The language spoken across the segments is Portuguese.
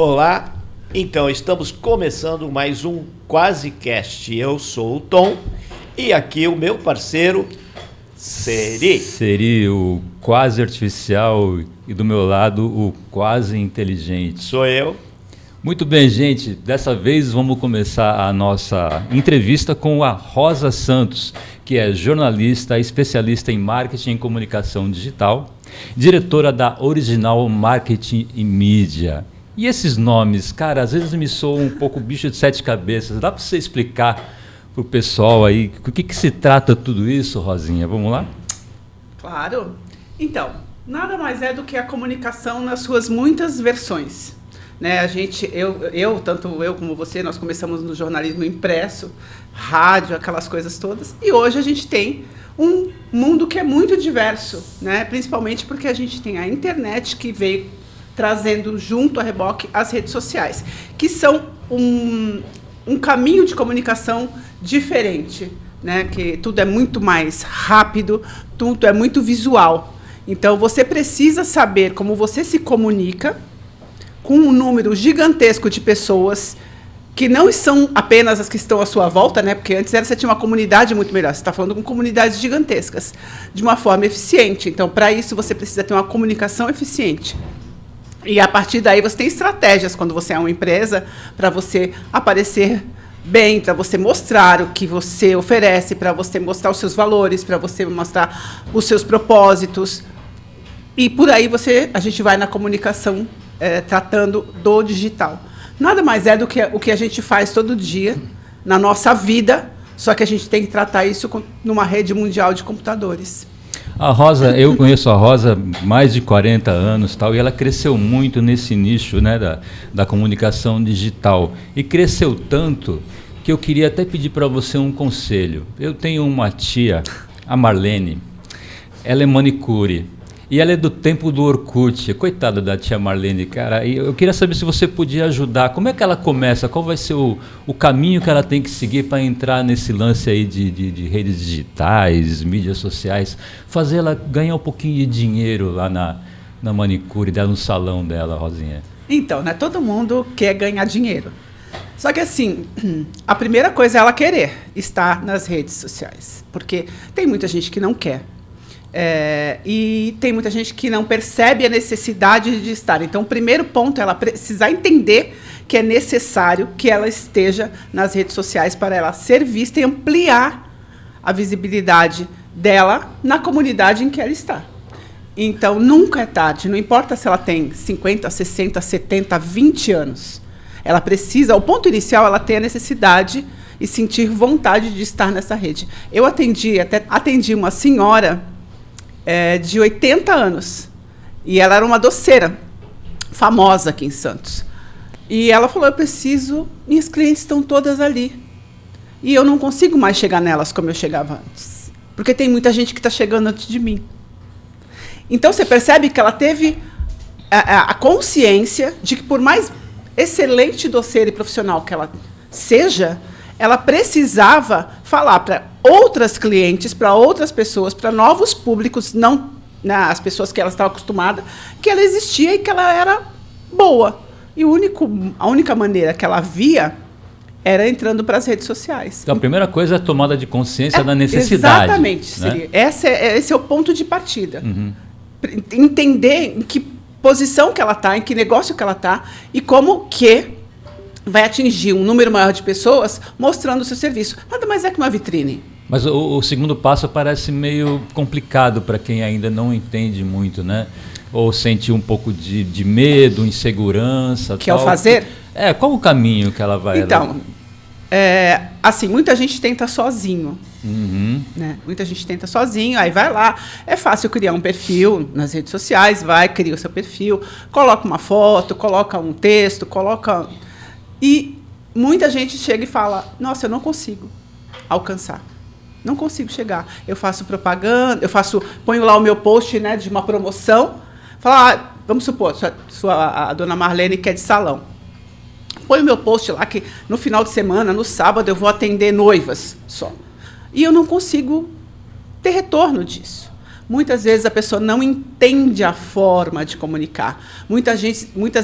Olá, então estamos começando mais um QuaseCast. Eu sou o Tom e aqui o meu parceiro Seria o quase artificial e do meu lado o quase inteligente. Sou eu. Muito bem, gente. Dessa vez vamos começar a nossa entrevista com a Rosa Santos, que é jornalista, especialista em marketing e comunicação digital, diretora da Original Marketing e Mídia. E esses nomes, cara, às vezes me soam um pouco bicho de sete cabeças. Dá para você explicar para o pessoal aí o que se trata tudo isso, Rosinha? Vamos lá? Claro. Então, nada mais é do que a comunicação nas suas muitas versões. Né? Tanto eu como você, nós começamos no jornalismo impresso, rádio, aquelas coisas todas. E hoje a gente tem um mundo que é muito diverso, né? Principalmente porque a gente tem a internet que veio trazendo junto a reboque as redes sociais, que são um caminho de comunicação diferente, né? Que tudo é muito mais rápido, tudo é muito visual. Então, você precisa saber como você se comunica com um número gigantesco de pessoas que não são apenas as que estão à sua volta, né? Porque antes você tinha uma comunidade muito melhor. Você está falando com comunidades gigantescas, de uma forma eficiente. Então, para isso, você precisa ter uma comunicação eficiente. E, a partir daí, você tem estratégias, quando você é uma empresa, para você aparecer bem, para você mostrar o que você oferece, para você mostrar os seus valores, para você mostrar os seus propósitos. E, por aí, a gente vai na comunicação tratando do digital. Nada mais é do que o que a gente faz todo dia na nossa vida, só que a gente tem que tratar isso numa rede mundial de computadores. A Rosa, eu conheço a Rosa há mais de 40 anos, tal, e ela cresceu muito nesse nicho, né, da comunicação digital. E cresceu tanto que eu queria até pedir para você um conselho. Eu tenho uma tia, a Marlene, ela é manicure. E ela é do tempo do Orkut. Coitada da tia Marlene, cara. E eu queria saber se você podia ajudar. Como é que ela começa? Qual vai ser o caminho que ela tem que seguir para entrar nesse lance aí de redes digitais, mídias sociais? Fazer ela ganhar um pouquinho de dinheiro lá na manicure dela, no salão dela, Rosinha. Então, né? Todo mundo quer ganhar dinheiro. Só que, assim, a primeira coisa é ela querer estar nas redes sociais. Porque tem muita gente que não quer. E tem muita gente que não percebe a necessidade de estar. Então, o primeiro ponto é ela precisar entender que é necessário que ela esteja nas redes sociais para ela ser vista e ampliar a visibilidade dela na comunidade em que ela está. Então, nunca é tarde, não importa se ela tem 50, 60, 70, 20 anos. Ela precisa, o ponto inicial, ela tem a necessidade e sentir vontade de estar nessa rede. Eu atendi uma senhora de 80 anos. E ela era uma doceira famosa aqui em Santos. E ela falou, minhas clientes estão todas ali. E eu não consigo mais chegar nelas como eu chegava antes. Porque tem muita gente que está chegando antes de mim. Então, você percebe que ela teve a consciência de que, por mais excelente doceira e profissional que ela seja, ela precisava falar para outras clientes, para outras pessoas, para novos públicos, não, né, as pessoas que ela estava acostumada, que ela existia e que ela era boa. E a única maneira que ela via era entrando para as redes sociais. Então, a primeira coisa é a tomada de consciência da necessidade. Exatamente. Né? Esse é o ponto de partida. Uhum. Entender em que posição que ela está, em que negócio que ela está e como que vai atingir um número maior de pessoas mostrando o seu serviço. Nada mais é que uma vitrine. Mas o segundo passo parece meio complicado para quem ainda não entende muito, né? Ou sente um pouco de medo, insegurança. Que é o fazer? Qual o caminho que ela vai... Então, assim, muita gente tenta sozinho. Uhum. Né? Muita gente tenta sozinho, aí vai lá. É fácil criar um perfil nas redes sociais, cria o seu perfil, coloca uma foto, coloca um texto, E muita gente chega e fala, nossa, eu não consigo alcançar. Não consigo chegar. Eu faço propaganda, ponho lá o meu post, né, de uma promoção. Fala, vamos supor, a dona Marlene que é de salão. Põe o meu post lá que no final de semana, no sábado, eu vou atender noivas só. E eu não consigo ter retorno disso. Muitas vezes a pessoa não entende a forma de comunicar. Muitas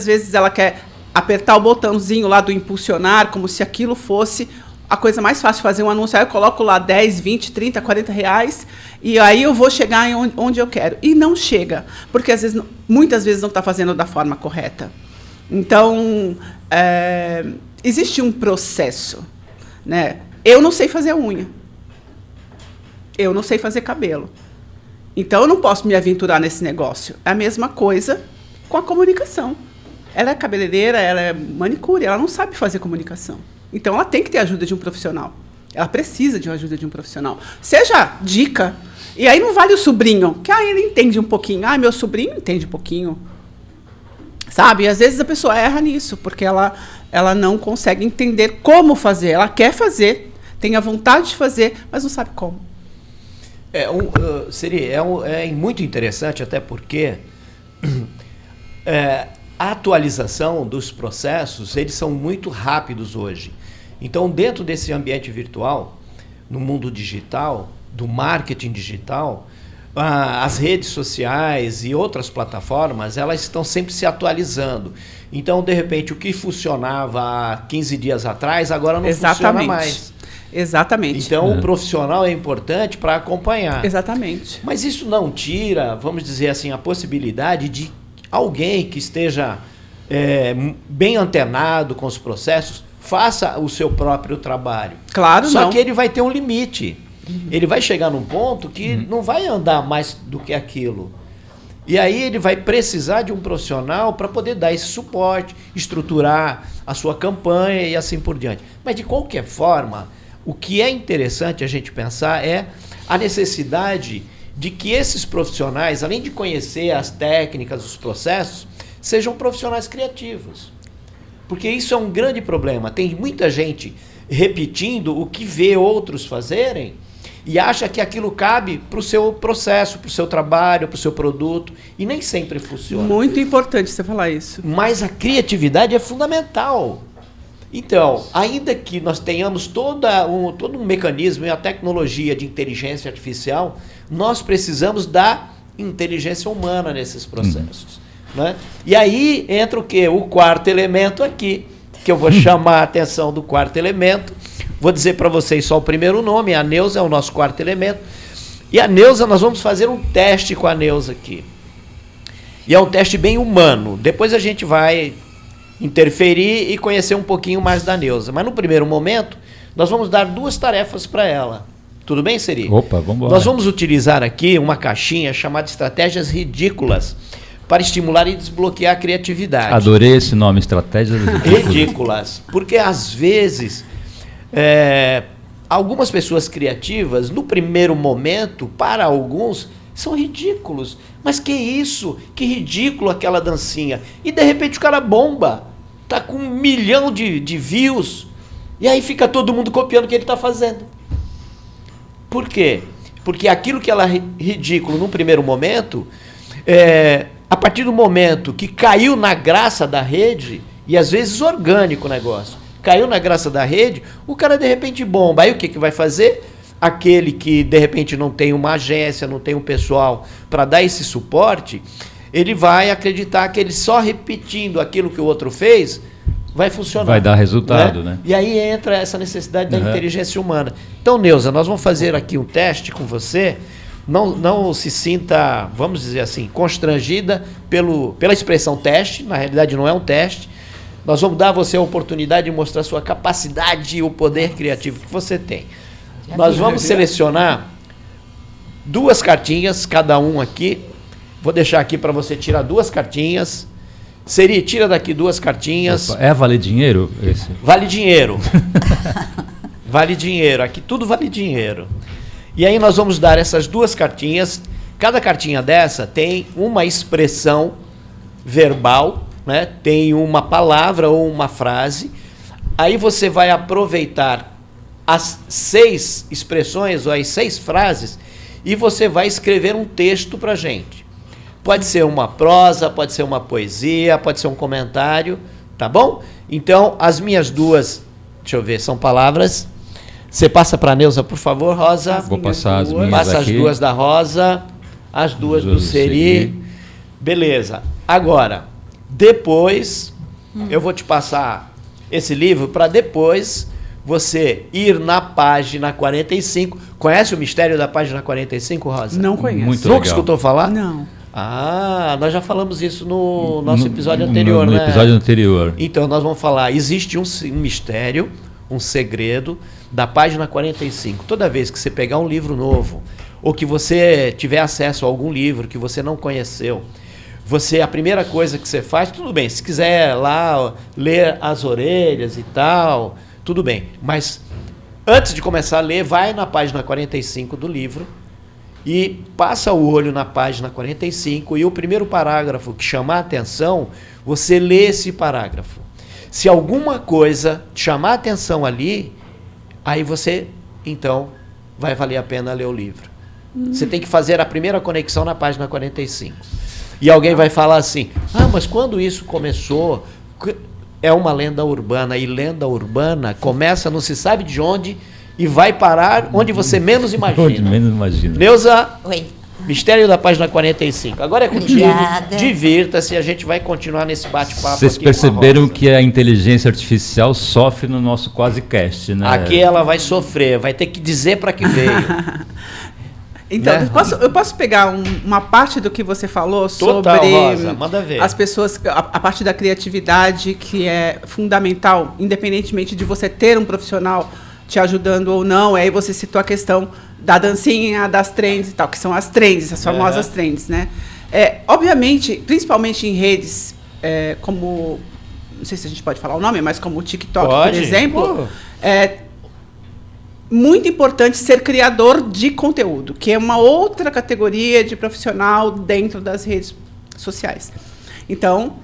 vezes ela quer apertar o botãozinho lá do impulsionar, como se aquilo fosse a coisa mais fácil de fazer um anúncio. Aí eu coloco lá 10, 20, 30, 40 reais e aí eu vou chegar onde eu quero. E não chega, porque muitas vezes não está fazendo da forma correta. Então, existe um processo, né? Eu não sei fazer unha. Eu não sei fazer cabelo. Então, eu não posso me aventurar nesse negócio. É a mesma coisa com a comunicação. Ela é cabeleireira, ela é manicure, ela não sabe fazer comunicação. Então, ela tem que ter a ajuda de um profissional. Ela precisa de uma ajuda de um profissional. Seja dica. E aí não vale o sobrinho, que ele entende um pouquinho. Meu sobrinho entende um pouquinho. Sabe? E às vezes a pessoa erra nisso, porque ela não consegue entender como fazer. Ela quer fazer, tem a vontade de fazer, mas não sabe como. É muito interessante, até porque a atualização dos processos, eles são muito rápidos hoje. Então, dentro desse ambiente virtual, no mundo digital, do marketing digital, as redes sociais e outras plataformas, elas estão sempre se atualizando. Então, de repente, o que funcionava há 15 dias atrás, agora não funciona mais. Exatamente. Então, o profissional é importante para acompanhar. Exatamente. Mas isso não tira, vamos dizer assim, a possibilidade de alguém que esteja bem antenado com os processos, faça o seu próprio trabalho. Claro, Só não. que ele vai ter um limite. Ele vai chegar num ponto que não vai andar mais do que aquilo. E aí ele vai precisar de um profissional para poder dar esse suporte, estruturar a sua campanha e assim por diante. Mas, de qualquer forma, o que é interessante a gente pensar é a necessidade de que esses profissionais, além de conhecer as técnicas, os processos, sejam profissionais criativos. Porque isso é um grande problema. Tem muita gente repetindo o que vê outros fazerem e acha que aquilo cabe para o seu processo, para o seu trabalho, para o seu produto, e nem sempre funciona. Muito importante você falar isso. Mas a criatividade é fundamental. Então, ainda que nós tenhamos todo um mecanismo e a tecnologia de inteligência artificial, nós precisamos da inteligência humana nesses processos. Né? E aí entra o quê? O quarto elemento aqui, que eu vou chamar a atenção do quarto elemento. Vou dizer para vocês só o primeiro nome, a Neuza é o nosso quarto elemento. E a Neuza, nós vamos fazer um teste com a Neuza aqui. E é um teste bem humano. Depois a gente vai interferir e conhecer um pouquinho mais da Neuza. Mas no primeiro momento, nós vamos dar 2 tarefas para ela. Tudo bem, Seri? Opa, vamos embora. Nós vamos utilizar aqui uma caixinha chamada Estratégias Ridículas para estimular e desbloquear a criatividade. Adorei esse nome, Estratégias Ridículas. Porque às vezes algumas pessoas criativas, no primeiro momento, para alguns, são ridículos. Mas que isso? Que ridículo aquela dancinha. E de repente o cara bomba. Tá com 1 milhão de views. E aí fica todo mundo copiando o que ele está fazendo. Por quê? Porque aquilo que ela é ridículo no primeiro momento, a partir do momento que caiu na graça da rede, e às vezes orgânico o negócio, caiu na graça da rede, o cara de repente bomba. Aí o que vai fazer? Aquele que de repente não tem uma agência, não tem um pessoal para dar esse suporte, ele vai acreditar que ele só repetindo aquilo que o outro fez vai funcionar. Vai dar resultado, né? E aí entra essa necessidade da inteligência humana. Então, Neuza, nós vamos fazer aqui um teste com você. Não se sinta, vamos dizer assim, constrangida pela expressão teste. Na realidade não é um teste. Nós vamos dar a você a oportunidade de mostrar a sua capacidade e o poder criativo que você tem. Nós vamos selecionar 2 cartinhas, cada um aqui. Vou deixar aqui para você tirar 2 cartinhas. Seri, tira daqui 2 cartinhas. Opa, vale dinheiro esse? Vale dinheiro. Vale dinheiro. Aqui tudo vale dinheiro. E aí nós vamos dar essas 2 cartinhas. Cada cartinha dessa tem uma expressão verbal, né? Tem uma palavra ou uma frase. Aí você vai aproveitar as 6 expressões ou as 6 frases e você vai escrever um texto para a gente. Pode ser uma prosa, pode ser uma poesia, pode ser um comentário, tá bom? Então, as minhas 2, deixa eu ver, são palavras. Você passa para a Neuza, por favor, Rosa. Vou passar as minhas Passa aqui. as 2 da Rosa, as 2 do Seri. Beleza. Agora, depois Eu vou te passar esse livro para depois você ir na página 45. Conhece o mistério da página 45, Rosa? Não conheço. Muito Nunca legal. escutou falar? Não. Ah, nós já falamos isso no nosso episódio anterior, no né? episódio anterior. Então, nós vamos falar, existe um mistério, um segredo da página 45. Toda vez que você pegar um livro novo, ou que você tiver acesso a algum livro que você não conheceu, a primeira coisa que você faz, tudo bem, se quiser lá ler as orelhas e tal, tudo bem. Mas antes de começar a ler, vai na página 45 do livro e passa o olho na página 45 e o primeiro parágrafo que chamar a atenção, você lê esse parágrafo. Se alguma coisa te chamar a atenção ali, aí você, então, vai valer a pena ler o livro. Você tem que fazer a primeira conexão na página 45. E alguém vai falar assim, mas quando isso começou, é uma lenda urbana, e lenda urbana começa não se sabe de onde e vai parar onde você menos imagina. Onde menos imagina. Neuza, Oi. mistério da página 45. Agora é contigo, Obrigada. divirta-se, a gente vai continuar nesse bate-papo. Vocês aqui com a perceberam Rosa. que a inteligência artificial sofre no nosso quasicast, né? Aqui ela vai sofrer, vai ter que dizer para que veio. Então, Né? eu posso pegar uma parte do que você falou Total, sobre Rosa, manda ver. as pessoas, a parte da criatividade que é fundamental, independentemente de você ter um profissional te ajudando ou não. Aí você citou a questão da dancinha, das trends e tal, que são as trends, as famosas trends, né? Obviamente, principalmente em redes como, não sei se a gente pode falar o nome, mas como o TikTok, Pode. por exemplo, Pô. muito importante ser criador de conteúdo, que é uma outra categoria de profissional dentro das redes sociais. Então,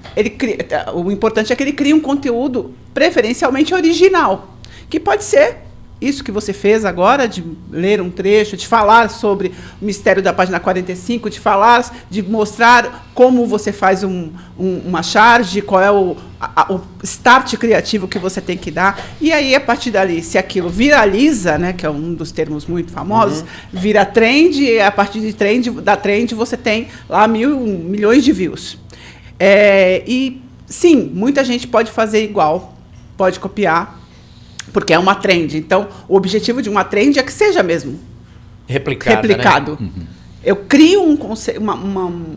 o importante é que ele crie um conteúdo preferencialmente original, que pode ser isso que você fez agora, de ler um trecho, de falar sobre o mistério da página 45, de mostrar como você faz uma charge, qual é o start criativo que você tem que dar. E aí, a partir dali, se aquilo viraliza, né, que é um dos termos muito famosos, vira trend, e a partir da trend você tem lá milhões de views. E, sim, muita gente pode fazer igual, pode copiar, porque é uma trend. Então, o objetivo de uma trend é que seja mesmo replicado. Né? Eu crio um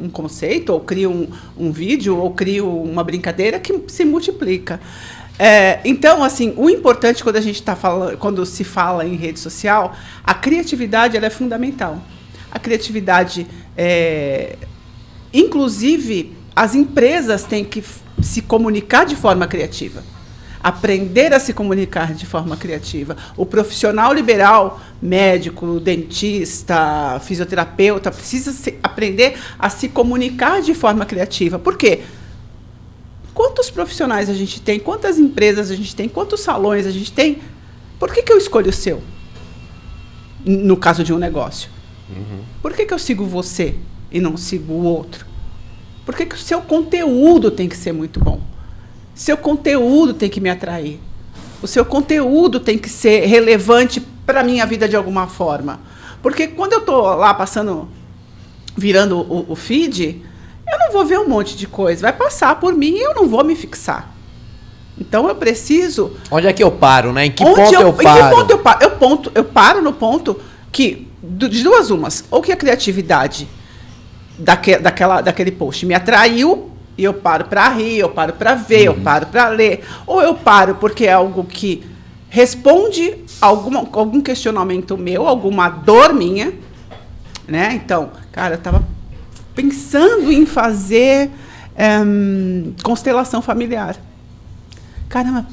conceito, ou crio um vídeo, ou crio uma brincadeira que se multiplica. Então, assim, o importante quando a gente está falando, quando se fala em rede social, a criatividade ela é fundamental. A criatividade, inclusive, as empresas têm que se comunicar de forma criativa. Aprender a se comunicar de forma criativa. O profissional liberal, médico, dentista, fisioterapeuta, precisa aprender a se comunicar de forma criativa. Por quê? Quantos profissionais a gente tem? Quantas empresas a gente tem? Quantos salões a gente tem? Por que eu escolho o seu? No caso de um negócio. Por que eu sigo você e não sigo o outro? Por que o seu conteúdo tem que ser muito bom? Seu conteúdo tem que me atrair. O seu conteúdo tem que ser relevante para a minha vida de alguma forma. Porque quando eu estou lá virando o feed, eu não vou ver um monte de coisa. Vai passar por mim e eu não vou me fixar. Então eu preciso... Onde é que eu paro, né? Em que ponto eu paro? Em que ponto eu paro? Eu paro no ponto que, de duas umas, ou que a criatividade daquele post me atraiu, e eu paro para rir, eu paro para ver, eu paro para ler. Ou eu paro porque é algo que responde algum questionamento meu, alguma dor minha. Né? Então, cara, eu estava pensando em fazer constelação familiar. Caramba,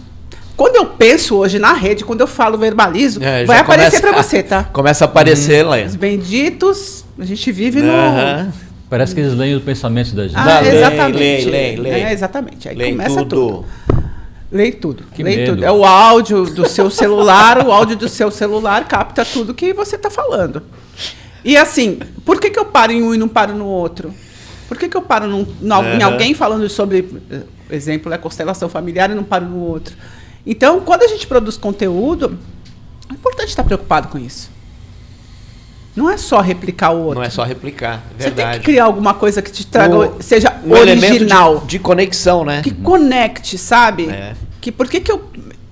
quando eu penso hoje na rede, quando eu falo, verbalizo, vai aparecer para você, tá? Começa a aparecer lá. Os benditos, a gente vive Parece que eles leem os pensamentos da gente. Exatamente. Lê. Exatamente. Aí Lê começa tudo. Lê tudo. Que Lê medo. tudo. É o áudio do seu celular, o áudio do seu celular capta tudo que você está falando. E assim, por que eu paro em um e não paro no outro? Por que eu paro em alguém falando sobre, exemplo, a constelação familiar e não paro no outro? Então, quando a gente produz conteúdo, é importante estar preocupado com isso. Não é só replicar o outro. Não é só replicar, é Você tem verdade. que criar alguma coisa que te traga, seja Um original. elemento de conexão, né? Que conecte, sabe? É. Por que eu...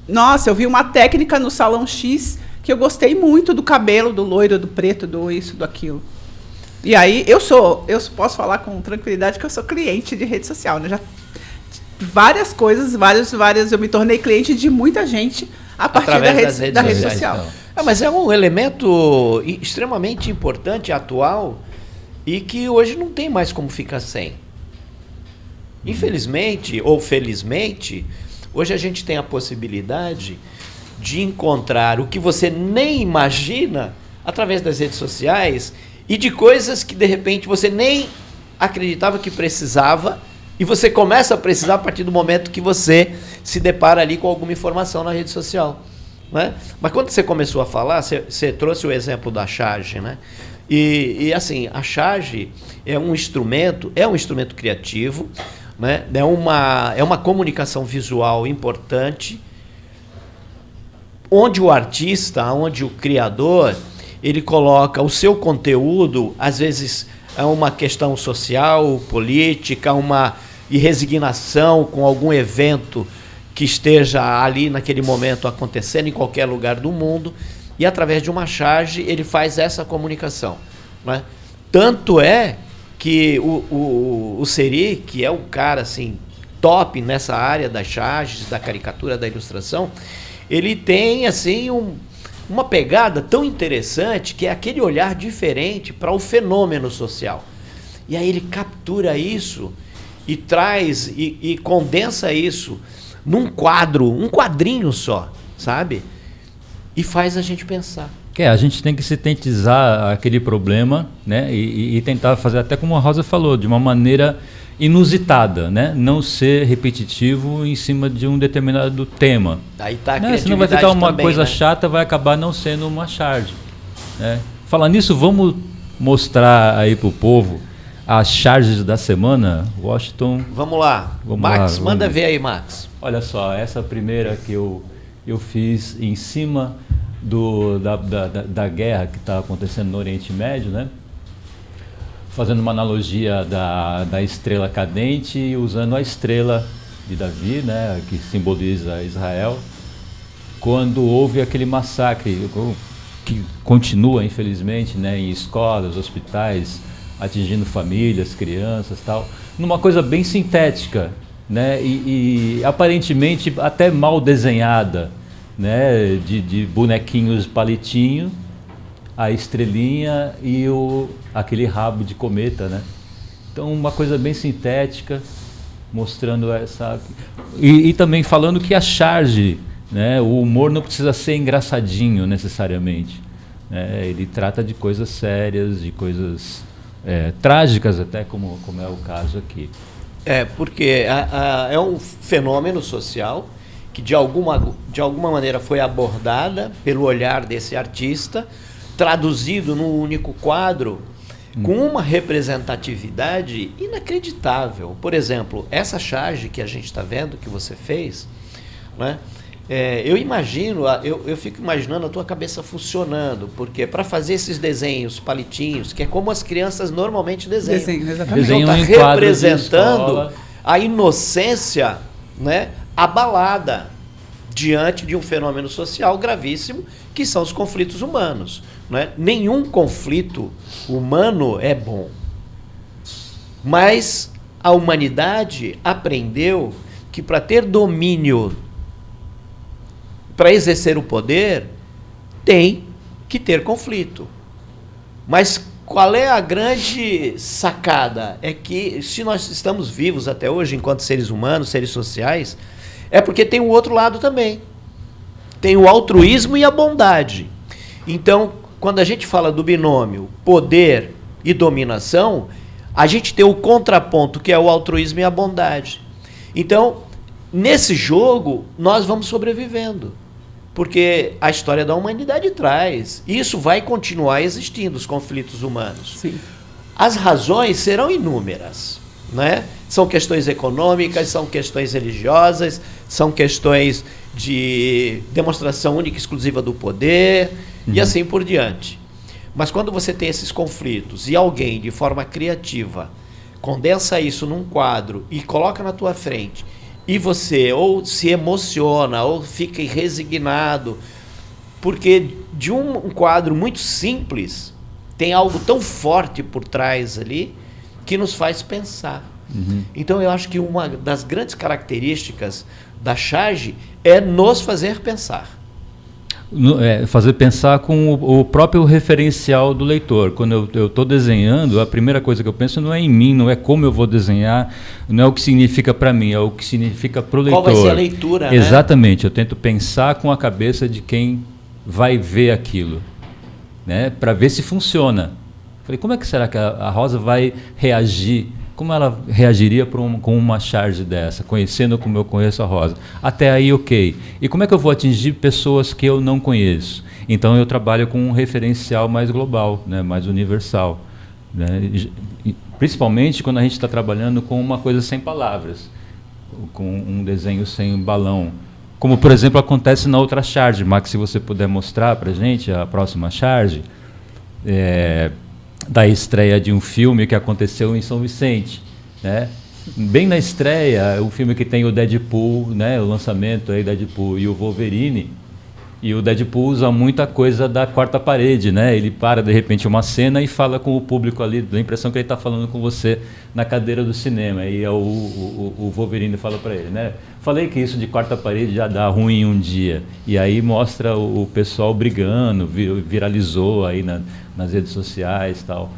Nossa, eu vi uma técnica no Salão X que eu gostei muito do cabelo, do loiro, do preto, do isso, do aquilo. E aí, eu posso falar com tranquilidade que eu sou cliente de rede social, né? Já várias coisas, várias, eu me tornei cliente de muita gente a partir da rede social. Mas é um elemento extremamente importante, atual, e que hoje não tem mais como ficar sem. Infelizmente, ou felizmente, hoje a gente tem a possibilidade de encontrar o que você nem imagina através das redes sociais e de coisas que, de repente, você nem acreditava que precisava, e você começa a precisar a partir do momento que você se depara ali com alguma informação na rede social. Né? Mas quando você começou a falar, você trouxe o exemplo da charge, né? E assim, a charge é um instrumento criativo, né? É uma comunicação visual importante, onde o artista, onde o criador, ele coloca o seu conteúdo, às vezes é uma questão social, política, uma resignação com algum evento que esteja ali naquele momento acontecendo em qualquer lugar do mundo, e através de uma charge ele faz essa comunicação. Né? Tanto é que o Seri, que é um cara assim, top nessa área das charges, da caricatura, da ilustração, ele tem assim uma pegada tão interessante, que é aquele olhar diferente para o fenômeno social. E aí ele captura isso e traz e condensa isso num quadro, um quadrinho só, sabe? E faz a gente pensar. A gente tem que sintetizar aquele problema, né? E tentar fazer, até como a Rosa falou, de uma maneira inusitada, né? Não ser repetitivo em cima de um determinado tema. Aí tá a né? Senão vai ficar uma também, coisa né? chata, vai acabar não sendo uma charge. Né? Falando nisso, vamos mostrar aí pro povo as charges da semana, Washington. Vamos lá. Max, manda ver aí, Max. Olha só, essa primeira que eu fiz em cima da guerra que está acontecendo no Oriente Médio, né? Fazendo uma analogia da estrela cadente e usando a estrela de Davi, né? Que simboliza Israel, quando houve aquele massacre que continua, infelizmente, né? Em escolas, hospitais, atingindo famílias, crianças, tal, numa coisa bem sintética, né? E aparentemente até mal desenhada, né? De bonequinhos palitinho, a estrelinha e aquele rabo de cometa, né? Então uma coisa bem sintética, mostrando essa... E também falando que a charge, né? O humor não precisa ser engraçadinho necessariamente, né? Ele trata de coisas sérias, de coisas trágicas até, como é o caso aqui. Porque é um fenômeno social que de alguma maneira foi abordada pelo olhar desse artista, traduzido num único quadro, com uma representatividade inacreditável. Por exemplo, essa charge que a gente está vendo, que você fez, né? Eu imagino, eu fico imaginando a tua cabeça funcionando, porque para fazer esses desenhos palitinhos, que é como as crianças normalmente desenham. Exatamente. Então está representando a inocência, né, abalada diante de um fenômeno social gravíssimo, que são os conflitos humanos. Né? Nenhum conflito humano é bom. Mas a humanidade aprendeu que para ter domínio, para exercer o poder, tem que ter conflito. Mas qual é a grande sacada? É que se nós estamos vivos até hoje, enquanto seres humanos, seres sociais, é porque tem o outro lado também. Tem o altruísmo e a bondade. Então, quando a gente fala do binômio poder e dominação, a gente tem o contraponto, que é o altruísmo e a bondade. Então, nesse jogo, nós vamos sobrevivendo. Porque a história da humanidade traz. Isso vai continuar existindo, os conflitos humanos. Sim. As razões serão inúmeras, né? São questões econômicas, são questões religiosas, são questões de demonstração única e exclusiva do poder, e assim por diante. Mas quando você tem esses conflitos e alguém, de forma criativa, condensa isso num quadro e coloca na tua frente, e você ou se emociona ou fica resignado, porque de um quadro muito simples tem algo tão forte por trás ali que nos faz pensar. Então eu acho que uma das grandes características da charge é nos fazer pensar. Fazer pensar com o próprio referencial do leitor. Quando eu estou desenhando, a primeira coisa que eu penso não é em mim, não é como eu vou desenhar, não é o que significa para mim, é o que significa para o leitor. Qual vai ser a leitura, Exatamente, eu tento pensar com a cabeça de quem vai ver aquilo, né, para ver se funciona. Falei, como é que será que a Rosa vai reagir? Como ela reagiria com uma charge dessa, conhecendo como eu conheço a Rosa? Até aí, ok. E como é que eu vou atingir pessoas que eu não conheço? Então, eu trabalho com um referencial mais global, né, mais universal. Né? Principalmente quando a gente está trabalhando com uma coisa sem palavras, com um desenho sem balão. Como, por exemplo, acontece na outra charge. Max, se você puder mostrar para a gente a próxima charge, da estreia de um filme que aconteceu em São Vicente, né? Bem na estreia, o filme que tem o Deadpool, né? O lançamento aí Deadpool e o Wolverine, e o Deadpool usa muita coisa da quarta parede, né? Ele para de repente uma cena e fala com o público ali, dá a impressão que ele está falando com você na cadeira do cinema, e o Wolverine fala para ele, né? Falei que isso de quarta parede já dá ruim um dia, e aí mostra o pessoal brigando, viralizou aí nas redes sociais e tal.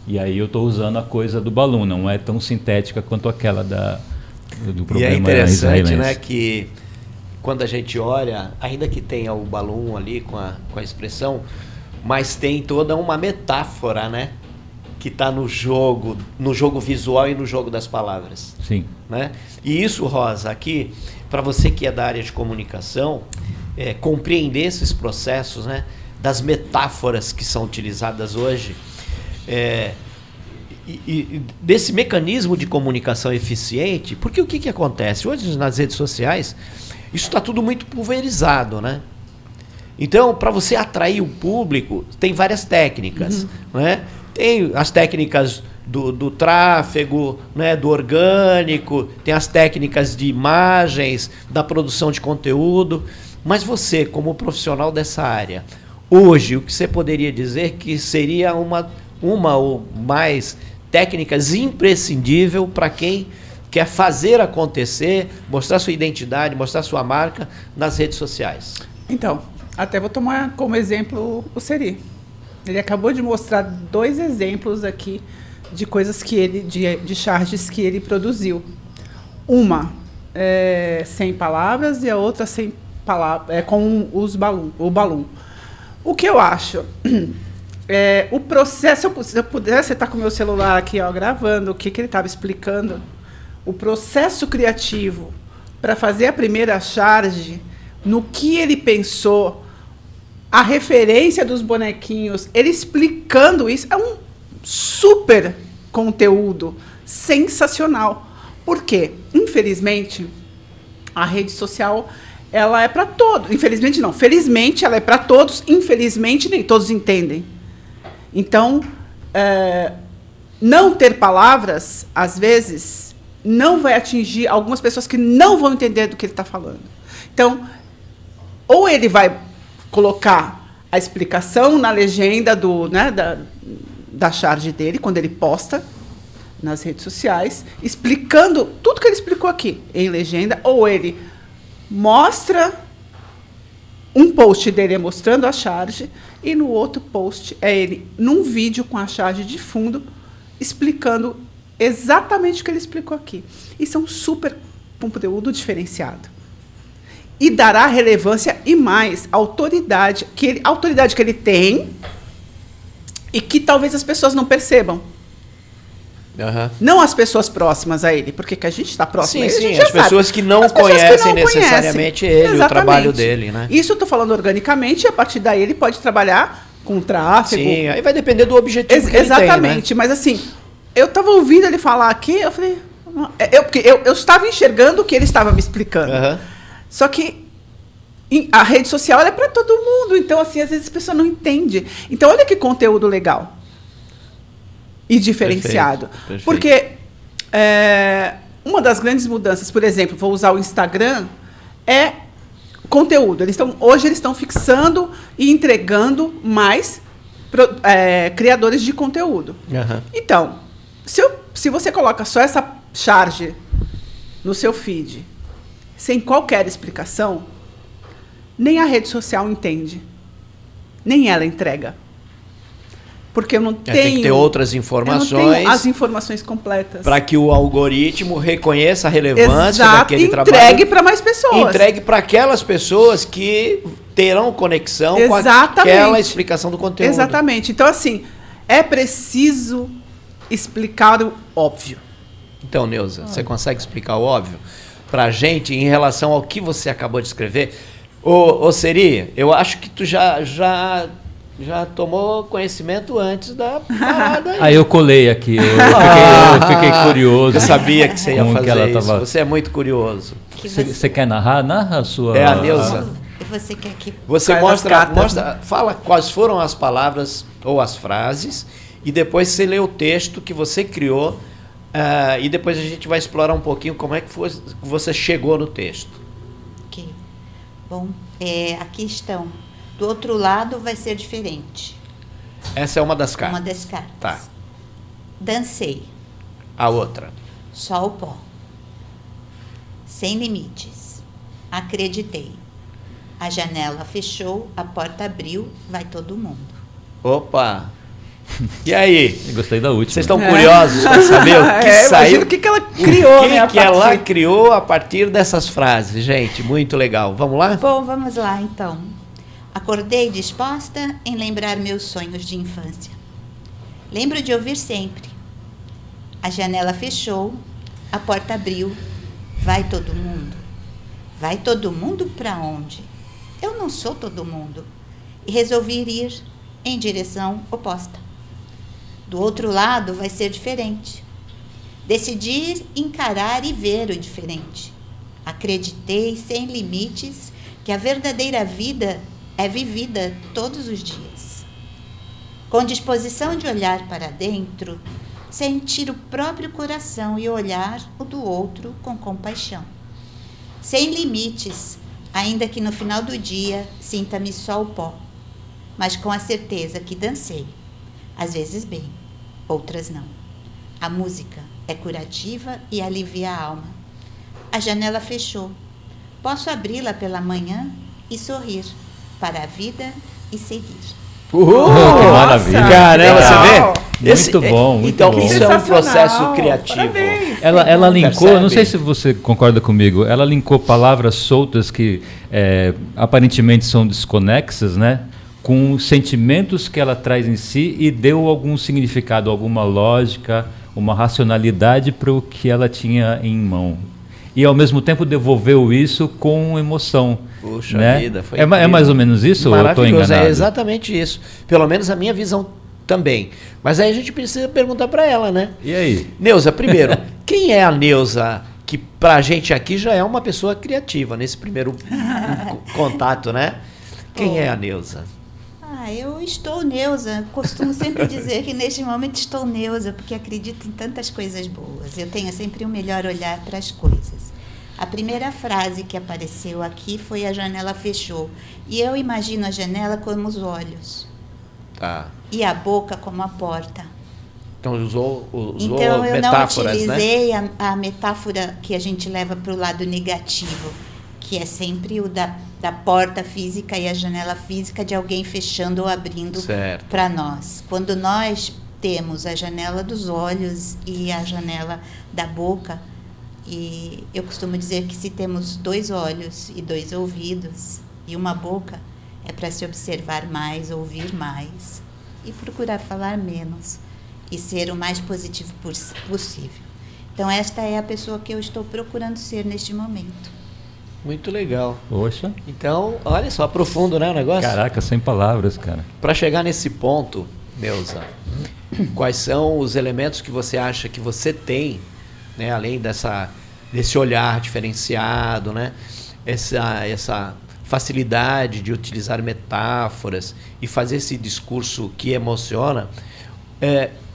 E aí eu estou usando a coisa do balão, não é tão sintética quanto aquela do problema. E é interessante, israelense, né, que quando a gente olha, ainda que tenha o balão ali com a expressão, mas tem toda uma metáfora, né, que está no jogo visual e no jogo das palavras. Sim. Né? E isso, Rosa, aqui, para você que é da área de comunicação, compreender esses processos, né, das metáforas que são utilizadas hoje, e desse mecanismo de comunicação eficiente, porque o que acontece? Hoje nas redes sociais, isso está tudo muito pulverizado, né? Então, para você atrair o público, tem várias técnicas, né? Tem as técnicas do tráfego, né, do orgânico, tem as técnicas de imagens, da produção de conteúdo, mas você, como profissional dessa área, hoje, o que você poderia dizer que seria uma ou mais técnicas imprescindível para quem quer fazer acontecer, mostrar sua identidade, mostrar sua marca nas redes sociais? Então, até vou tomar como exemplo o Seri. Ele acabou de mostrar 2 exemplos aqui de coisas que de charges que ele produziu. Uma sem palavras e a outra sem palavras, com o balão. O que eu acho? O processo, se eu pudesse, você está com o meu celular aqui, ó, gravando o que ele estava explicando, o processo criativo para fazer a primeira charge, no que ele pensou, a referência dos bonequinhos, ele explicando isso, é um super conteúdo sensacional. Por quê? Infelizmente, a rede social, ela é para todos. Infelizmente não. Felizmente, ela é para todos. Infelizmente, nem todos entendem. Então, não ter palavras, às vezes, não vai atingir algumas pessoas que não vão entender do que ele está falando. Então, ou ele vai colocar a explicação na legenda da charge dele, quando ele posta nas redes sociais, explicando tudo que ele explicou aqui em legenda, ou ele mostra um post dele mostrando a charge, e no outro post é ele num vídeo com a charge de fundo, explicando exatamente o que ele explicou aqui. Isso é um super conteúdo diferenciado. E dará relevância e mais autoridade que ele tem e que talvez as pessoas não percebam. Não as pessoas próximas a ele, porque que a gente está próximo a ele, sim, a gente já as pessoas sabe. que não conhecem necessariamente ele, o trabalho dele, né? Isso eu estou falando organicamente, e a partir daí ele pode trabalhar com tráfego. Sim, aí vai depender do objetivo que exatamente, ele tem, né? Mas assim, eu estava ouvindo ele falar aqui, eu falei... Porque eu estava enxergando o que ele estava me explicando. Só que A rede social é para todo mundo, então assim, às vezes a pessoa não entende. Então olha que conteúdo legal e diferenciado. Perfeito. Porque uma das grandes mudanças, por exemplo, vou usar o Instagram, é conteúdo. Hoje eles estão fixando e entregando mais criadores de conteúdo. Uhum. Então, se você coloca só essa charge no seu feed, sem qualquer explicação, nem a rede social entende, nem ela entrega. Porque eu não tenho... Tem que ter outras informações. Eu não tenho as informações completas. Para que o algoritmo reconheça a relevância daquele trabalho. Entregue para mais pessoas. Entregue para aquelas pessoas que terão conexão com aquela explicação do conteúdo. Exatamente. Então, assim, é preciso explicar o óbvio. Então, Neuza, você consegue explicar o óbvio para a gente em relação ao que você acabou de escrever? Ô Seri, eu acho que tu já tomou conhecimento antes da parada aí. Aí eu colei aqui, eu fiquei curioso. Eu sabia que você ia fazer ela isso. tava... Você é muito curioso. Você quer narrar? Narra a sua... É a Neuza. Você quer que... Você mostra, fala quais foram as palavras ou as frases e depois você lê o texto que você criou e depois a gente vai explorar um pouquinho como é que você chegou no texto. Ok. Bom, aqui estão. Do outro lado vai ser diferente. Essa é uma das cartas. Uma das cartas. Tá. Dancei. A outra. Só o pó. Sem limites. Acreditei. A janela fechou, a porta abriu, vai todo mundo. Opa! E aí? Eu gostei da última. Vocês estão curiosos para saber o que saiu? O que ela criou, O que ela criou a partir dessas frases, gente? Muito legal. Vamos lá? Bom, vamos lá então. Acordei disposta em lembrar meus sonhos de infância. Lembro de ouvir sempre. A janela fechou, a porta abriu. Vai todo mundo. Vai todo mundo para onde? Eu não sou todo mundo. E resolvi ir em direção oposta. Do outro lado vai ser diferente. Decidi encarar e ver o diferente. Acreditei sem limites que a verdadeira vida é vivida todos os dias. Com disposição de olhar para dentro, sentir o próprio coração e olhar o do outro com compaixão. Sem limites, ainda que no final do dia sinta-me só o pó, mas com a certeza que dancei, às vezes bem, outras não. A música é curativa e alivia a alma. A janela fechou. Posso abri-la pela manhã e sorrir para a vida e seguir. Que maravilha. Caramba, você vê? Muito bom, muito então, bom. Isso é um processo criativo. Parabéns. Ela linkou, Percebe? não sei se você concorda comigo, ela linkou palavras soltas que aparentemente são desconexas, né? Com sentimentos que ela traz em si e deu algum significado, alguma lógica, uma racionalidade para o que ela tinha em mão. E ao mesmo tempo devolveu isso com emoção. Puxa né? vida, foi é mais ou menos isso ou eu estou enganado? É exatamente isso. Pelo menos a minha visão também. Mas aí a gente precisa perguntar para ela, né? E aí? Neuza, primeiro, quem é a Neuza, que pra gente aqui já é uma pessoa criativa, nesse primeiro contato, né? Quem é a Neuza? Eu estou Neuza. Costumo sempre dizer que neste momento estou Neuza, porque acredito em tantas coisas boas. Eu tenho sempre o melhor olhar para as coisas. A primeira frase que apareceu aqui foi a janela fechou. E eu imagino a janela como os olhos. Tá. E a boca como a porta. Então usou então, eu metáforas, não utilizei, né? a metáfora que a gente leva para o lado negativo, que é sempre o da porta física e a janela física de alguém fechando ou abrindo para nós. Quando nós temos a janela dos olhos e a janela da boca, e eu costumo dizer que se temos 2 olhos e 2 ouvidos e uma boca, é para se observar mais, ouvir mais e procurar falar menos e ser o mais positivo possível. Então, esta é a pessoa que eu estou procurando ser neste momento. Muito legal. Poxa. Então, olha só, profundo, né, o negócio? Caraca, sem palavras, cara. Para chegar nesse ponto, Neuza, quais são os elementos que você acha que você tem, né, além desse olhar diferenciado, né, essa facilidade de utilizar metáforas e fazer esse discurso que emociona,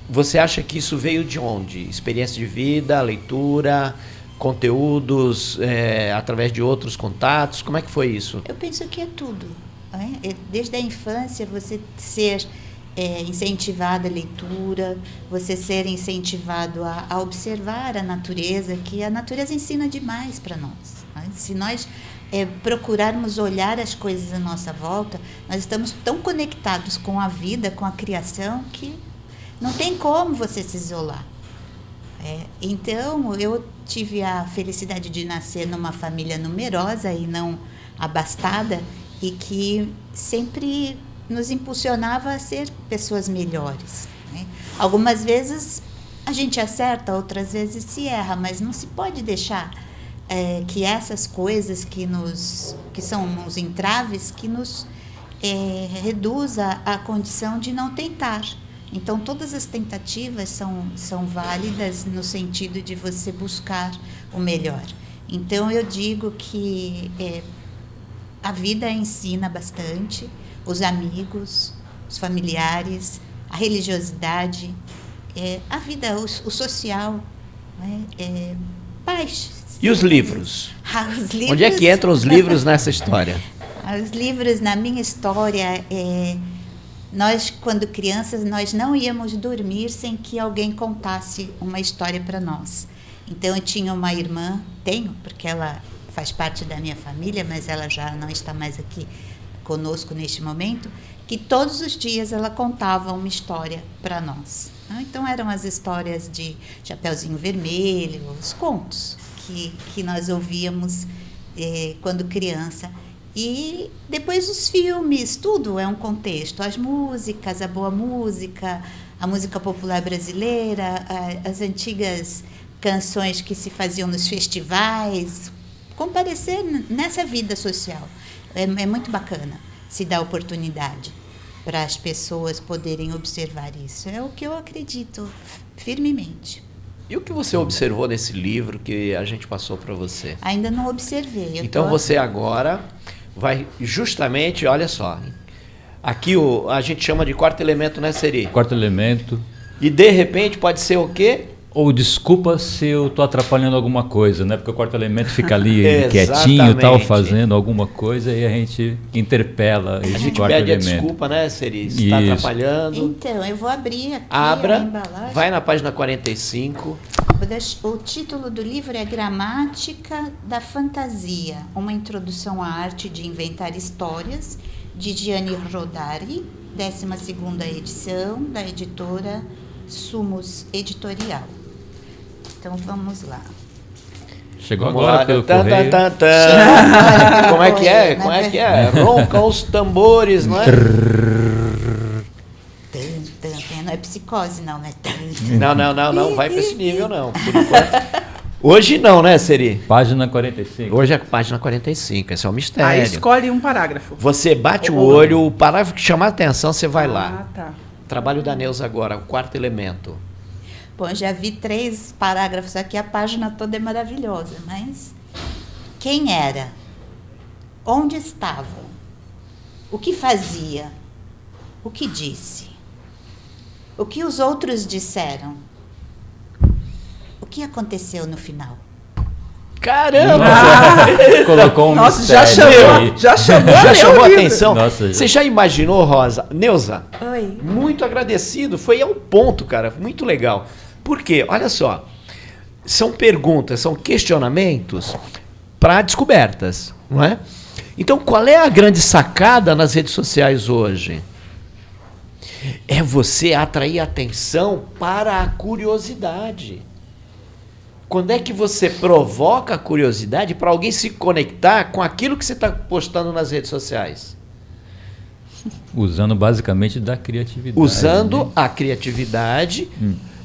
você acha que isso veio de onde? Experiência de vida, leitura, conteúdos, através de outros contatos? Como é que foi isso? Eu penso que é tudo. Desde a infância, você ser incentivado à leitura, você ser incentivado a observar a natureza, que a natureza ensina demais para nós. Se nós procurarmos olhar as coisas à nossa volta, nós estamos tão conectados com a vida, com a criação, que não tem como você se isolar. Então, eu tive a felicidade de nascer numa família numerosa e não abastada, e que sempre nos impulsionava a ser pessoas melhores. Algumas vezes a gente acerta, outras vezes se erra, mas não se pode deixar que essas coisas que são os entraves, que nos reduza à condição de não tentar. Então, todas as tentativas são válidas no sentido de você buscar o melhor. Então, eu digo que a vida ensina bastante, os amigos, os familiares, a religiosidade, a vida, o social, paz. E os livros? Os livros? Onde é que entram os livros nessa história? Os livros, na minha história, nós, quando crianças, nós não íamos dormir sem que alguém contasse uma história para nós. Então, eu tinha uma irmã, porque ela faz parte da minha família, mas ela já não está mais aqui conosco neste momento, que todos os dias ela contava uma história para nós. Então, eram as histórias de Chapeuzinho Vermelho, os contos que nós ouvíamos quando criança. E depois os filmes, tudo é um contexto. As músicas, a boa música, a música popular brasileira, as antigas canções que se faziam nos festivais, comparecer nessa vida social. É muito bacana se dar oportunidade para as pessoas poderem observar isso. É o que eu acredito firmemente. E o que você observou nesse livro que a gente passou para você? Ainda não observei. Então você agora vai justamente, olha só, aqui a gente chama de quarto elemento, né, Seri? Quarto elemento. E de repente pode ser o quê? Ou desculpa se eu estou atrapalhando alguma coisa, né? Porque o quarto elemento fica ali quietinho, tal, fazendo alguma coisa e a gente interpela esse quarto elemento. A gente pede a desculpa, né, Seri? Se está atrapalhando. Então, eu vou abrir aqui Abra, a embalagem. Vai na página 45. O título do livro é Gramática da Fantasia, uma introdução à arte de inventar histórias, de Gianni Rodari, 12ª edição, da editora Sumos Editorial. Então, vamos lá. Chegou agora pelo correio. Como é que é? Como é que é? Roncam os tambores, não é? Não é psicose, não, né? Não vai para esse nível, não. Por enquanto. Hoje não, né, Seri? Página 45. Hoje é a página 45, esse é o mistério. Aí escolhe um parágrafo. Você bate o olho, o parágrafo que chamar a atenção, você vai lá. Tá. Trabalho da Neuza agora, o quarto elemento. Bom, já vi 3 parágrafos aqui, a página toda é maravilhosa, mas quem era? Onde estava? O que fazia? O que disse? O que os outros disseram? O que aconteceu no final? Caramba! Colocou um Nossa, mistério. já chamou a atenção. Nossa, você já imaginou, Rosa? Neuza, Oi. muito agradecido. Foi ao ponto, cara. Muito legal. Por quê? Olha só. São perguntas, são questionamentos para descobertas, não é? Então, qual é a grande sacada nas redes sociais hoje? É você atrair atenção para a curiosidade. Quando é que você provoca a curiosidade para alguém se conectar com aquilo que você está postando nas redes sociais? Usando basicamente da criatividade. Usando, né, a criatividade.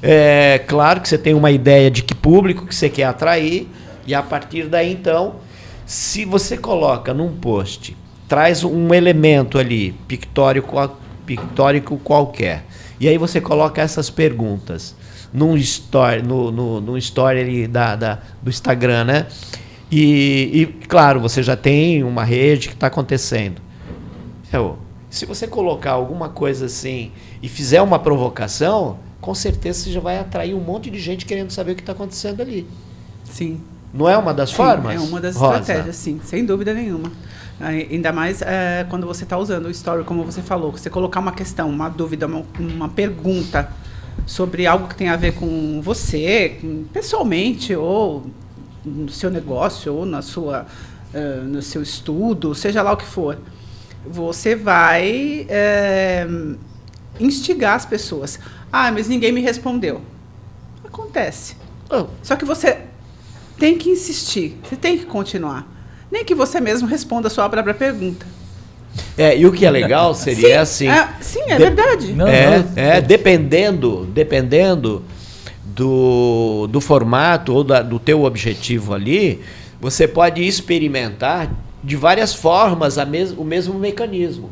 É claro que você tem uma ideia de que público que você quer atrair, e a partir daí, então, se você coloca num post, traz um elemento ali, pictórico qualquer, e aí você coloca essas perguntas num story, no story ali do Instagram, né? E, claro, você já tem uma rede que está acontecendo. Se você colocar alguma coisa assim e fizer uma provocação, com certeza você já vai atrair um monte de gente querendo saber o que está acontecendo ali. Sim. Não é uma das formas? É uma das Rosa? estratégias, sim, sem dúvida nenhuma. Ainda mais quando você está usando o story, como você falou, você colocar uma questão, uma dúvida, uma pergunta sobre algo que tem a ver com você, pessoalmente, ou no seu negócio, ou no seu estudo, seja lá o que for. Você vai instigar as pessoas. Ah, mas ninguém me respondeu. Acontece. Só que você tem que insistir, você tem que continuar. Nem que você mesmo responda a sua própria pergunta. E o que é legal seria assim... sim, é verdade. Dependendo do formato ou do teu objetivo ali, você pode experimentar de várias formas o mesmo mecanismo.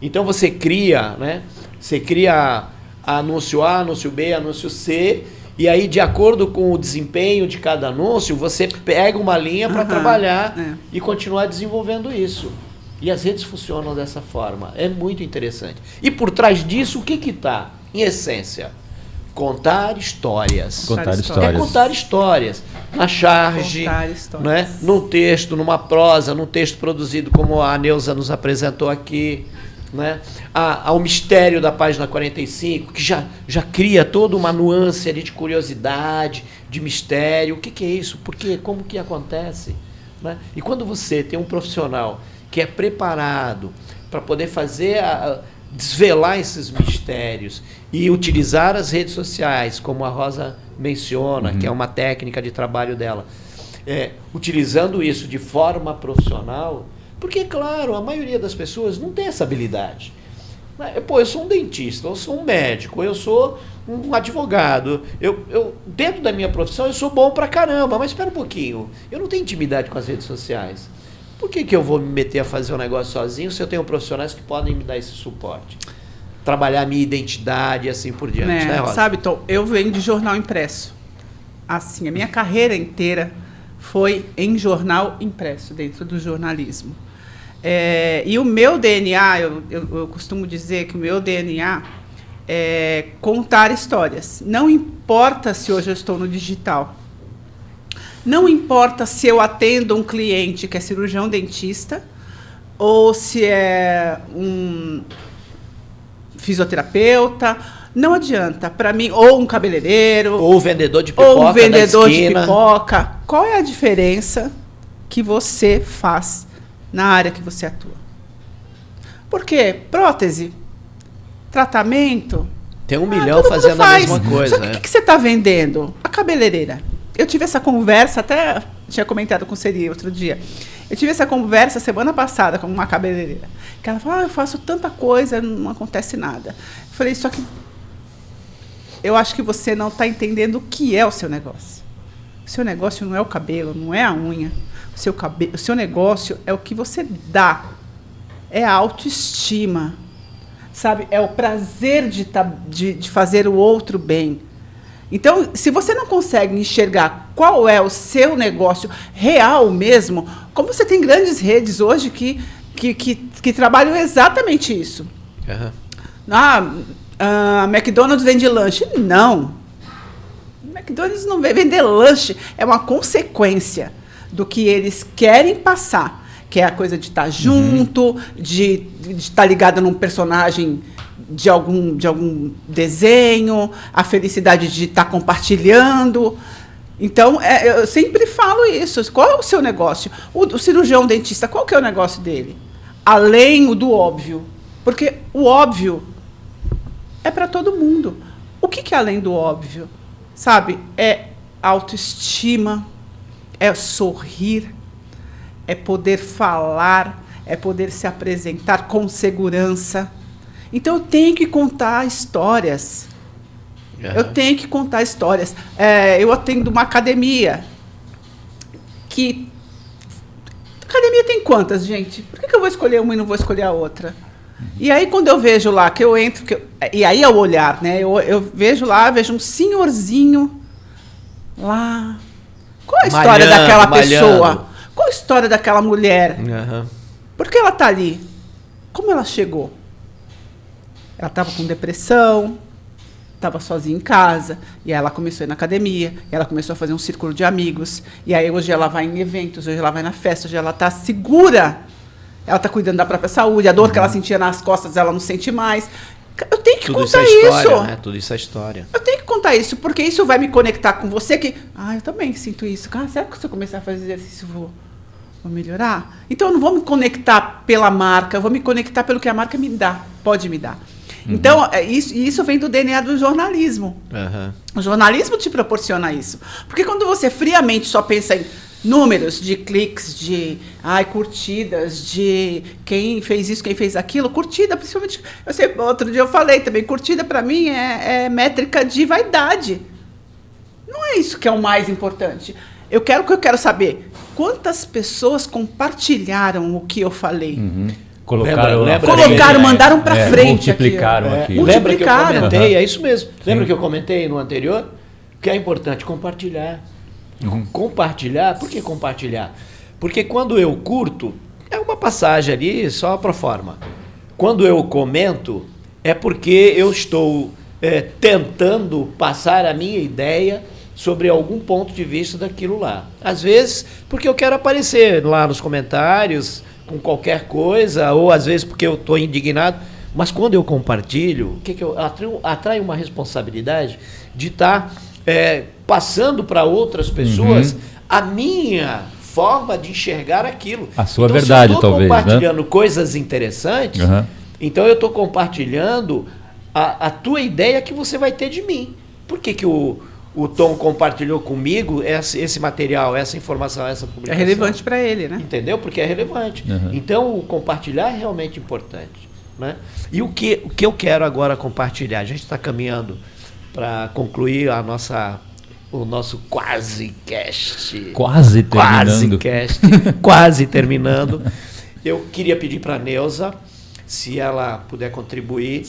Então você cria, né? Você cria anúncio A, anúncio B, anúncio C, e aí, de acordo com o desempenho de cada anúncio, você pega uma linha para trabalhar e continuar desenvolvendo isso. E as redes funcionam dessa forma. É muito interessante. E por trás disso, o que está? Em essência, contar histórias. É contar histórias. Na charge, né? Num texto, numa prosa, num texto produzido como a Neuza nos apresentou aqui. Né? Ao mistério da página 45, que já cria toda uma nuance ali de curiosidade, de mistério. O que é isso? Por quê? Como que acontece? Né? E quando você tem um profissional que é preparado para poder desvelar esses mistérios e utilizar as redes sociais, como a Rosa menciona, que é uma técnica de trabalho dela, utilizando isso de forma profissional. Porque, claro, a maioria das pessoas não tem essa habilidade. Eu sou um dentista, eu sou um médico, eu sou um advogado. Dentro da minha profissão, eu sou bom pra caramba, mas espera um pouquinho. Eu não tenho intimidade com as redes sociais. Por que eu vou me meter a fazer um negócio sozinho se eu tenho profissionais que podem me dar esse suporte? Trabalhar a minha identidade e assim por diante, né, Rosa? Sabe, Tom, eu venho de jornal impresso. Assim, a minha carreira inteira foi em jornal impresso, dentro do jornalismo. E o meu DNA, eu costumo dizer que o meu DNA é contar histórias. Não importa se hoje eu estou no digital. Não importa se eu atendo um cliente que é cirurgião dentista ou se é um fisioterapeuta. Não adianta, para mim, ou um cabeleireiro, ou vendedor de pipoca, ou um vendedor de pipoca. Qual é a diferença que você faz na área que você atua? Porque prótese, tratamento... Tem 1 milhão fazendo a mesma coisa. Só que o que você está vendendo? A cabeleireira. Eu tive essa conversa, até tinha comentado com o Seri outro dia. Eu tive essa conversa semana passada com uma cabeleireira. Que ela falou, eu faço tanta coisa, não acontece nada. Eu falei, só que eu acho que você não está entendendo o que é o seu negócio. O seu negócio não é o cabelo, não é a unha. O seu negócio é o que você dá. É a autoestima. Sabe? É o prazer de fazer o outro bem. Então, se você não consegue enxergar qual é o seu negócio real mesmo, como você tem grandes redes hoje que trabalham exatamente isso. A McDonald's vende lanche. Não. McDonald's não vai vender lanche. É uma consequência do que eles querem passar. Que é a coisa de estar junto, de estar ligado num personagem de algum desenho, a felicidade de estar compartilhando. Então, eu sempre falo isso. Qual é o seu negócio? O cirurgião dentista, qual que é o negócio dele? Além do óbvio. Porque o óbvio é para todo mundo. O que é além do óbvio? Sabe? É autoestima, é sorrir, é poder falar, é poder se apresentar com segurança. Então, eu tenho que contar histórias. Eu tenho que contar histórias. Eu atendo uma academia. Academia tem quantas, gente? Por que eu vou escolher uma e não vou escolher a outra? E aí, quando eu vejo lá, que eu entro... e aí é o olhar, né? Eu vejo lá, vejo um senhorzinho lá, Qual a história Malhando, daquela malhando. pessoa? Qual a história daquela mulher? Aham. Por que ela está ali? Como ela chegou? Ela estava com depressão, estava sozinha em casa, e aí ela começou a ir na academia, e ela começou a fazer um círculo de amigos, e aí hoje ela vai em eventos, hoje ela vai na festa, hoje ela está segura, ela está cuidando da própria saúde, a dor que ela sentia nas costas ela não sente mais. Eu tenho que Tudo contar isso é história, isso. né? Tudo isso é história. Eu tenho que contar isso, porque isso vai me conectar com você que... eu também sinto isso. Será que se eu começar a fazer exercício, vou melhorar? Então, eu não vou me conectar pela marca, eu vou me conectar pelo que a marca me dá, pode me dar. Então, isso vem do DNA do jornalismo. Aham. O jornalismo te proporciona isso. Porque quando você friamente só pensa em números de cliques, de curtidas, de quem fez isso, quem fez aquilo, curtida, principalmente, eu sei, outro dia eu falei também, curtida para mim é métrica de vaidade. Não é isso que é o mais importante. Eu quero saber quantas pessoas compartilharam o que eu falei. Colocaram, Lembra- Colocaram, mandaram para frente. multiplicaram aquilo. Lembra que eu Multiplicaram. comentei? É isso mesmo. Lembra que eu comentei no anterior? Que é importante compartilhar. Compartilhar, por que compartilhar? Porque quando eu curto, é uma passagem ali só pro forma. Quando eu comento, é porque eu estou tentando passar a minha ideia sobre algum ponto de vista daquilo lá. Às vezes, porque eu quero aparecer lá nos comentários com qualquer coisa, ou às vezes porque eu estou indignado. Mas quando eu compartilho, eu atraio uma responsabilidade de estar passando para outras pessoas a minha forma de enxergar aquilo. A sua Então, verdade, se eu estou talvez, né? compartilhando coisas interessantes, então eu estou compartilhando a tua ideia que você vai ter de mim. Por que o Tom compartilhou comigo esse material, essa informação, essa É publicação? relevante para ele, né? Entendeu? Porque é relevante. Então, o compartilhar é realmente importante. Né? E o que eu quero agora compartilhar? A gente está caminhando para concluir o nosso quase cast. Quase terminando. Quase terminando. Eu queria pedir para a Neuza, se ela puder contribuir,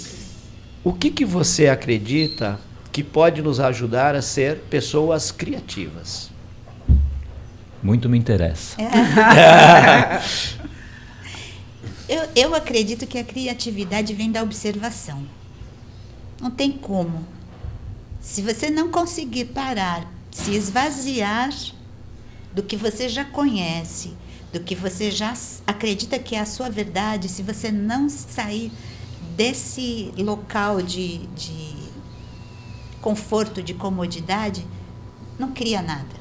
o que você acredita que pode nos ajudar a ser pessoas criativas? Muito me interessa. Eu acredito que a criatividade vem da observação. Não tem como. Se você não conseguir parar, se esvaziar do que você já conhece, do que você já acredita que é a sua verdade, se você não sair desse local de conforto, de comodidade, não cria nada.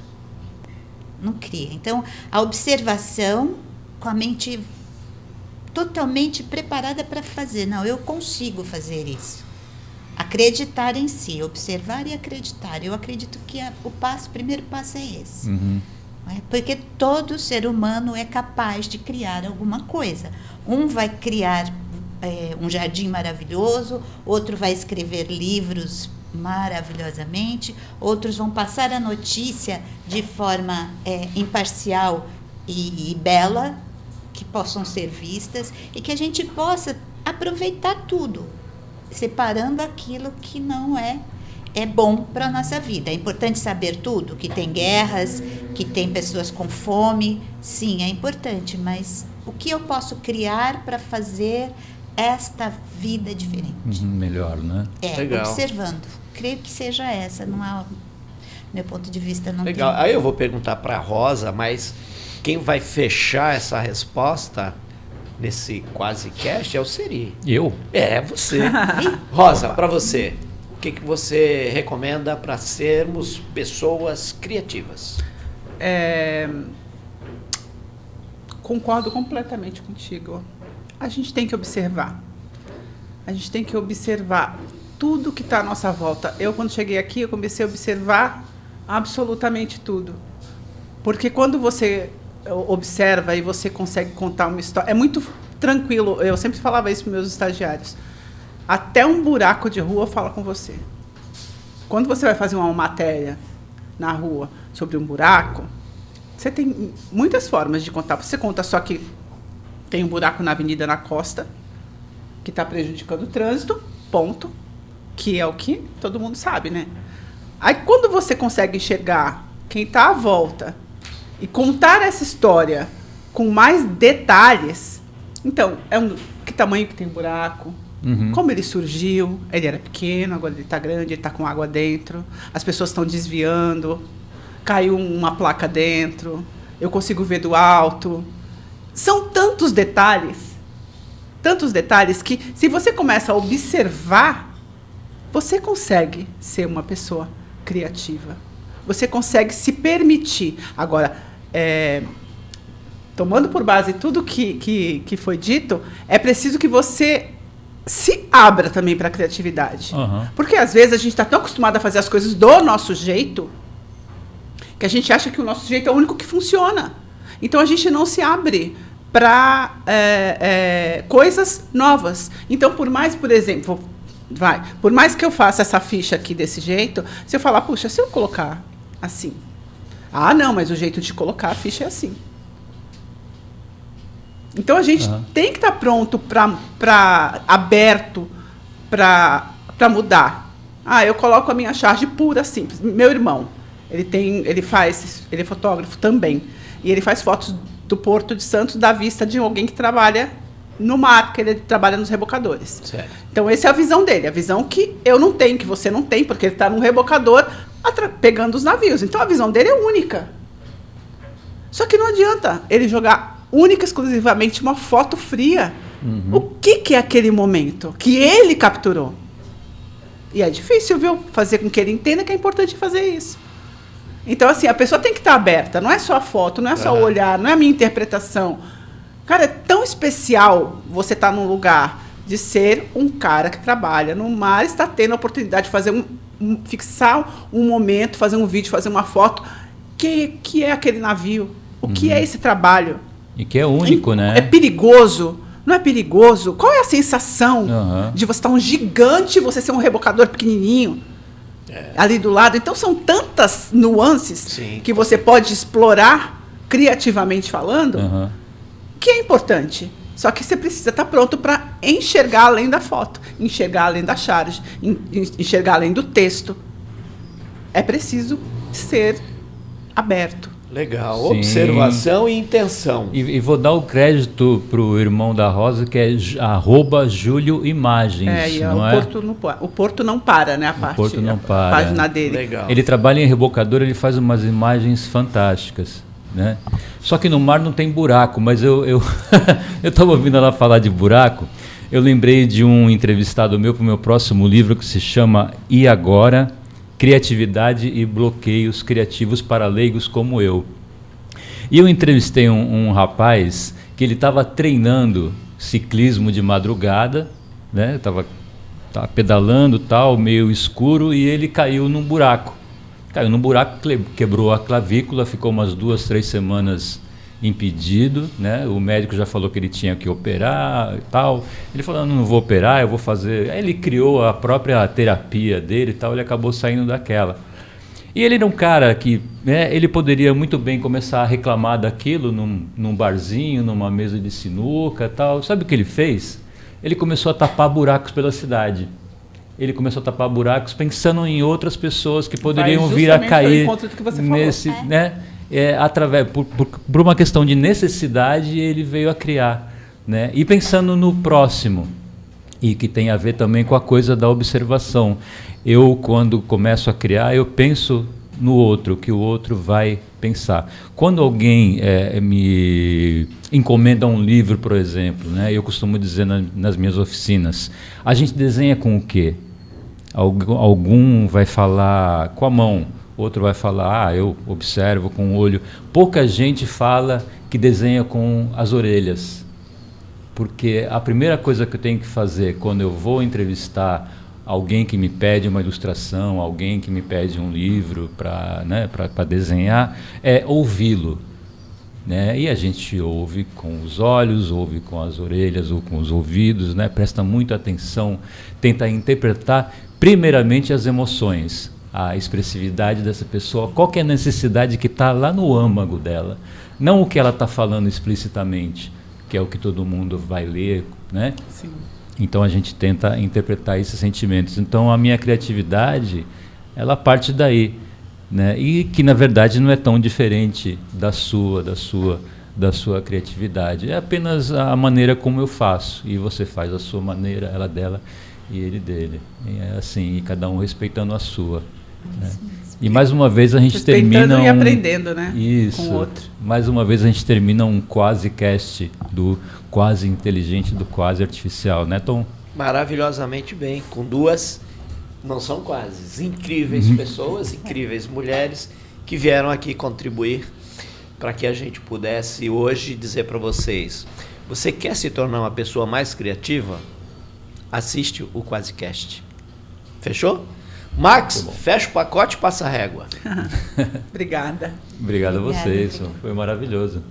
Não cria. Então, a observação com a mente totalmente preparada para fazer. Não, eu consigo fazer isso. Acreditar em si, observar e acreditar. Eu acredito que o primeiro passo é esse. Porque todo ser humano é capaz de criar alguma coisa. Um vai criar um jardim maravilhoso, outro vai escrever livros maravilhosamente, outros vão passar a notícia de forma imparcial e bela, que possam ser vistas e que a gente possa aproveitar tudo, separando aquilo que não é bom para a nossa vida. É importante saber tudo, que tem guerras, que tem pessoas com fome, sim, é importante, mas o que eu posso criar para fazer esta vida diferente? Melhor, né? Legal. Observando. Creio que seja essa, não há, meu ponto de vista não Legal. tem. Aí eu vou perguntar para a Rosa, mas quem vai fechar essa resposta nesse quase cast é o Seri. Eu? É, você. Rosa, para você, o que você recomenda para sermos pessoas criativas? Concordo completamente contigo. A gente tem que observar. A gente tem que observar tudo que está à nossa volta. Eu, quando cheguei aqui, eu comecei a observar absolutamente tudo. Porque quando você observa e você consegue contar uma história, é muito tranquilo. Eu sempre falava isso para meus estagiários. Até um buraco de rua fala com você. Quando você vai fazer uma matéria na rua sobre um buraco, você tem muitas formas de contar. Você conta só que tem um buraco na avenida na costa, que está prejudicando o trânsito, ponto. Que é o que todo mundo sabe, né? Aí, quando você consegue enxergar quem está à volta, e contar essa história com mais detalhes, então, que tamanho que tem o buraco, como ele surgiu, ele era pequeno, agora ele está grande, ele está com água dentro, as pessoas estão desviando, caiu uma placa dentro, eu consigo ver do alto. São tantos detalhes que, se você começa a observar, você consegue ser uma pessoa criativa. Você consegue se permitir. Agora, tomando por base tudo que foi dito, é preciso que você se abra também para a criatividade. Porque, às vezes, a gente está tão acostumado a fazer as coisas do nosso jeito que a gente acha que o nosso jeito é o único que funciona. Então, a gente não se abre para coisas novas. Então, por mais que eu faça essa ficha aqui desse jeito, se eu falar, puxa, se eu colocar assim, não, mas o jeito de colocar a ficha é assim. Então a gente tem que estar pronto aberto para mudar. Eu coloco a minha charge pura, simples. Meu irmão, ele é fotógrafo também, e ele faz fotos do Porto de Santos da vista de alguém que trabalha no mar, que ele trabalha nos rebocadores. Certo. Então, essa é a visão dele, a visão que eu não tenho, que você não tem, porque ele está num rebocador pegando os navios. Então, a visão dele é única. Só que não adianta ele jogar única e exclusivamente uma foto fria. O que é aquele momento que ele capturou? E é difícil, viu? Fazer com que ele entenda que é importante fazer isso. Então, assim, a pessoa tem que estar aberta. Não é só a foto, não é só o olhar, não é a minha interpretação. Cara, é tão especial você estar num lugar de ser um cara que trabalha no mar, está tendo a oportunidade de fazer fixar um momento, fazer um vídeo, fazer uma foto, que é aquele navio, o que é esse trabalho. E que é único, né? É perigoso. Não é perigoso? Qual é a sensação de você estar um gigante e você ser um rebocador pequenininho ali do lado? Então, são tantas nuances que você pode explorar, criativamente falando, que é importante. Só que você precisa estar pronto para enxergar além da foto, enxergar além da charge, enxergar além do texto. É preciso ser aberto. Legal. Sim. Observação e intenção. E vou dar o crédito para o irmão da Rosa, que é @JúlioImagens. Não é? O Porto não para, né? O Porto não para. A página dele. Legal. Ele trabalha em rebocador, ele faz umas imagens fantásticas, né? Só que no mar não tem buraco, mas eu estava ouvindo ela falar de buraco, eu lembrei de um entrevistado meu para o meu próximo livro, que se chama E Agora? Criatividade e bloqueios criativos para leigos como eu. E eu entrevistei um rapaz que ele estava treinando ciclismo de madrugada, né? Tava pedalando, tal, meio escuro, e ele caiu num buraco. Caiu num buraco, quebrou a clavícula, ficou umas 2, 3 semanas impedido, né? O médico já falou que ele tinha que operar e tal. Ele falou, não vou operar, eu vou fazer... Aí ele criou a própria terapia dele e tal, ele acabou saindo daquela. E ele era um cara que, né, ele poderia muito bem começar a reclamar daquilo num barzinho, numa mesa de sinuca e tal. Sabe o que ele fez? Ele começou a tapar buracos pela cidade. Ele começou a tapar buracos pensando em outras pessoas que poderiam vir a cair nesse... né? Por uma questão de necessidade, ele veio a criar, né? E pensando no próximo, e que tem a ver também com a coisa da observação. Eu, quando começo a criar, eu penso no outro, que o outro vai pensar. Quando alguém me encomenda um livro, por exemplo, né? Eu costumo dizer nas minhas oficinas, a gente desenha com o quê? Algum vai falar com a mão, outro vai falar, eu observo com o olho. Pouca gente fala que desenha com as orelhas. Porque a primeira coisa que eu tenho que fazer quando eu vou entrevistar alguém que me pede uma ilustração, alguém que me pede um livro para desenhar, é ouvi-lo. Né? E a gente ouve com os olhos, ouve com as orelhas ou com os ouvidos, né? Presta muita atenção, tenta interpretar primeiramente as emoções, a expressividade dessa pessoa, qual que é a necessidade que está lá no âmago dela, não o que ela está falando explicitamente, que é o que todo mundo vai ler, né? Sim. Então a gente tenta interpretar esses sentimentos. Então a minha criatividade, ela parte daí, né? E que na verdade não é tão diferente da sua criatividade. É apenas a maneira como eu faço, e você faz a sua maneira, ela dela e ele dele. E é assim, e cada um respeitando a sua. Né? E mais uma vez a gente termina e aprendendo, né? Isso. Com o outro. Mais uma vez a gente termina um quase cast do quase inteligente, do quase artificial, né, Tom? Maravilhosamente bem, com duas, não são quase, incríveis pessoas, incríveis mulheres que vieram aqui contribuir para que a gente pudesse hoje dizer para vocês: você quer se tornar uma pessoa mais criativa? Assiste o Quasicast. Fechou? Max, fecha o pacote e passa a régua. Obrigada. Obrigado a vocês, Obrigada. foi maravilhoso.